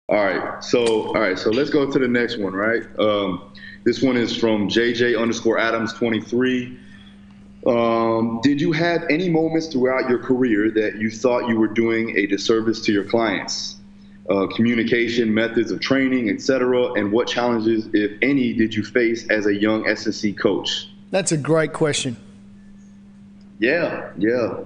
All right, so let's go to the next one, right? This one is from JJ_Adams23. Did you have any moments throughout your career that you thought you were doing a disservice to your clients? Communication, methods of training, etc. And what challenges, if any, did you face as a young S&C coach? That's a great question. Yeah. You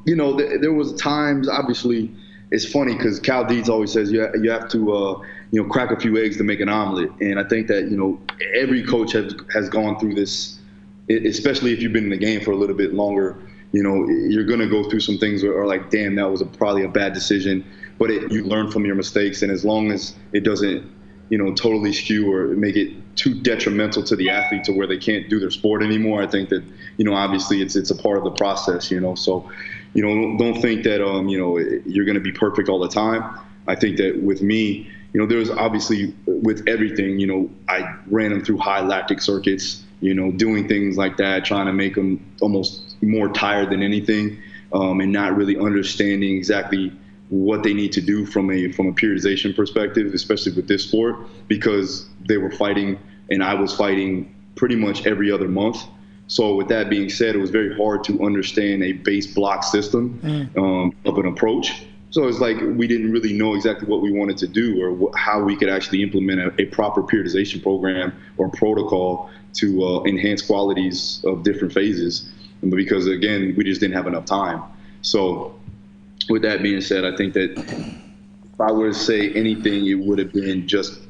know, there was times, obviously, it's funny because Cal Dietz always says you have to, you know, crack a few eggs to make an omelet. And I think that, you know, every coach has gone through this, especially if you've been in the game for a little bit longer. You know, you're going to go through some things that are like, damn, that was probably a bad decision. But you learn from your mistakes. And as long as it doesn't, you know, totally skew or make it too detrimental to the athlete to where they can't do their sport anymore, I think that, you know, obviously it's a part of the process, you know. So, you know, don't think that, you know, you're going to be perfect all the time. I think that with me, you know, there's obviously with everything, you know, I ran them through high lactic circuits, you know, doing things like that, trying to make them almost more tired than anything, and not really understanding exactly what they need to do from a periodization perspective, especially with this sport, because they were fighting and I was fighting pretty much every other month. So with that being said, it was very hard to understand a base block system of an approach. So it's like we didn't really know exactly what we wanted to do or how we could actually implement a proper periodization program or protocol to enhance qualities of different phases, because again, we just didn't have enough time. So with that being said, I think that if I were to say anything, it would have been just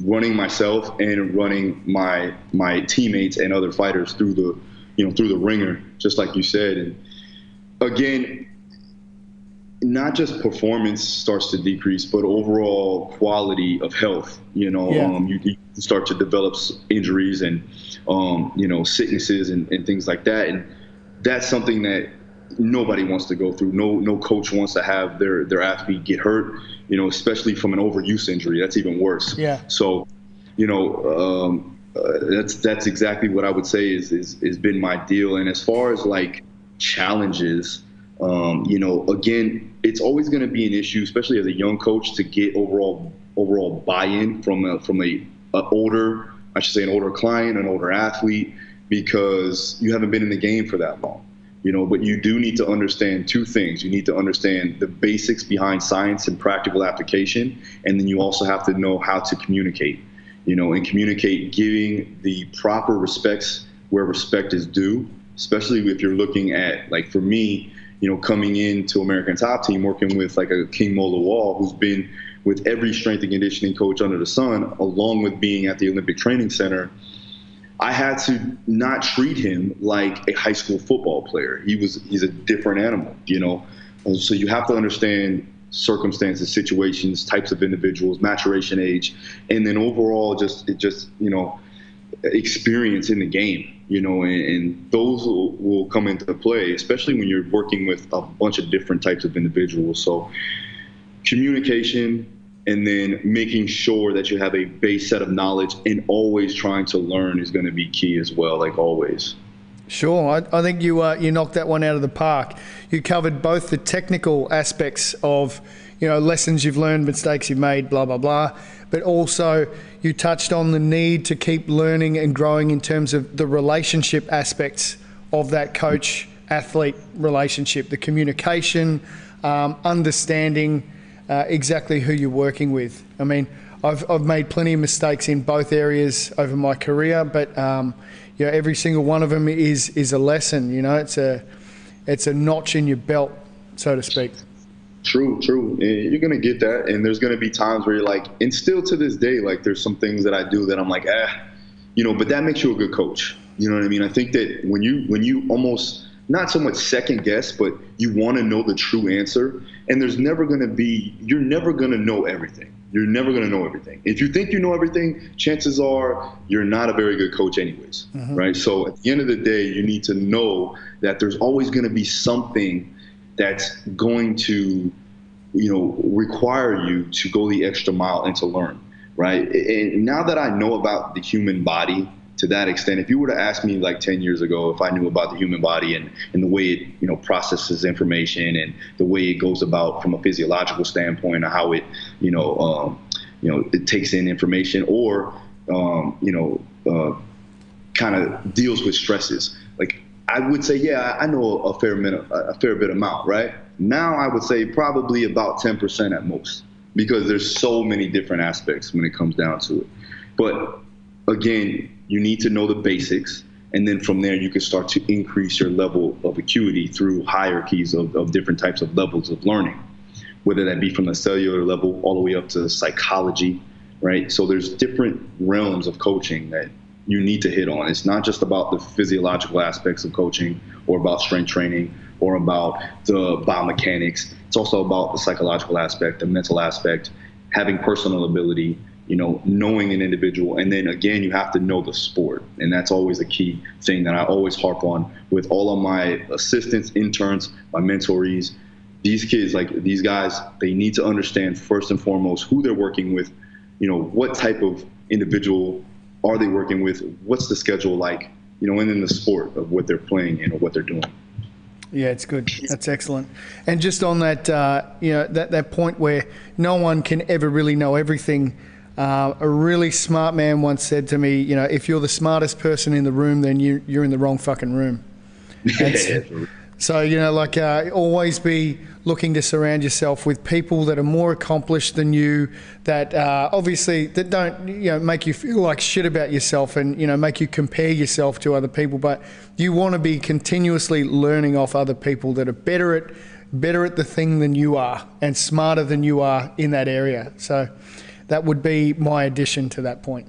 running myself and running my teammates and other fighters through the, you know, through the ringer, just like you said. And again, not just performance starts to decrease, but overall quality of health. You know, you start to develop injuries and, you know, sicknesses and things like that. And that's something that nobody wants to go through. No coach wants to have their athlete get hurt, you know, especially from an overuse injury. That's even worse. Yeah. So, you know, that's exactly what I would say is been my deal. And as far as like challenges, you know, again, it's always going to be an issue, especially as a young coach, to get overall buy-in from an older client, an older athlete, because you haven't been in the game for that long. You know, but you do need to understand two things. You need to understand the basics behind science and practical application, and then you also have to know how to communicate, you know, and communicate giving the proper respects where respect is due, especially if you're looking at, like for me, you know, coming into American Top Team, working with like a King Mo Lawal, who's been with every strength and conditioning coach under the sun, along with being at the Olympic Training Center. I had to not treat him like a high school football player. He's a different animal, you know. So you have to understand circumstances, situations, types of individuals, maturation age, and then overall just you know, experience in the game, you know, and those will come into play, especially when you're working with a bunch of different types of individuals. So communication, and then making sure that you have a base set of knowledge and always trying to learn is going to be key as well, like always. Sure. I think you knocked that one out of the park. You covered both the technical aspects of, you know, lessons you've learned, mistakes you've made, blah, blah, blah, but also you touched on the need to keep learning and growing in terms of the relationship aspects of that coach-athlete relationship, the communication, understanding exactly who you're working with. I mean, I've made plenty of mistakes in both areas over my career, but you know, every single one of them is a lesson. You know, it's a notch in your belt, so to speak. True. You're gonna get that, and there's gonna be times where you're like, and still to this day, like there's some things that I do that I'm like, you know, but that makes you a good coach. You know what I mean? I think that when you almost not so much second guess, but you want to know the true answer. And you're never going to know everything. You're never going to know everything. If you think you know everything, chances are you're not a very good coach anyways, right? So at the end of the day, you need to know that there's always going to be something that's going to, you know, require you to go the extra mile and to learn, right? And now that I know about the human body, to that extent, if you were to ask me like 10 years ago if I knew about the human body and the way it, you know, processes information and the way it goes about from a physiological standpoint, or how it, it takes in information, or, kind of deals with stresses, like, I would say, yeah, I know a fair bit amount, right? Now I would say probably about 10% at most, because there's so many different aspects when it comes down to it. But again, you need to know the basics, and then from there you can start to increase your level of acuity through hierarchies of different types of levels of learning, whether that be from the cellular level all the way up to psychology, right? So there's different realms of coaching that you need to hit on. It's not just about the physiological aspects of coaching, or about strength training, or about the biomechanics. It's also about the psychological aspect, the mental aspect, having personal ability, knowing an individual. And then again, you have to know the sport. And that's always a key thing that I always harp on with all of my assistants, interns, my mentorees. These kids, like these guys, they need to understand first and foremost who they're working with, what type of individual are they working with, what's the schedule like, and then the sport of what they're playing in or what they're doing. Yeah, it's good. That's excellent. And just on that, that point where no one can ever really know everything, a really smart man once said to me, if you're the smartest person in the room, then you're in the wrong fucking room. So, always be looking to surround yourself with people that are more accomplished than you, that obviously that don't, make you feel like shit about yourself and, make you compare yourself to other people. But you want to be continuously learning off other people that are better at the thing than you are and smarter than you are in that area. So that would be my addition to that point.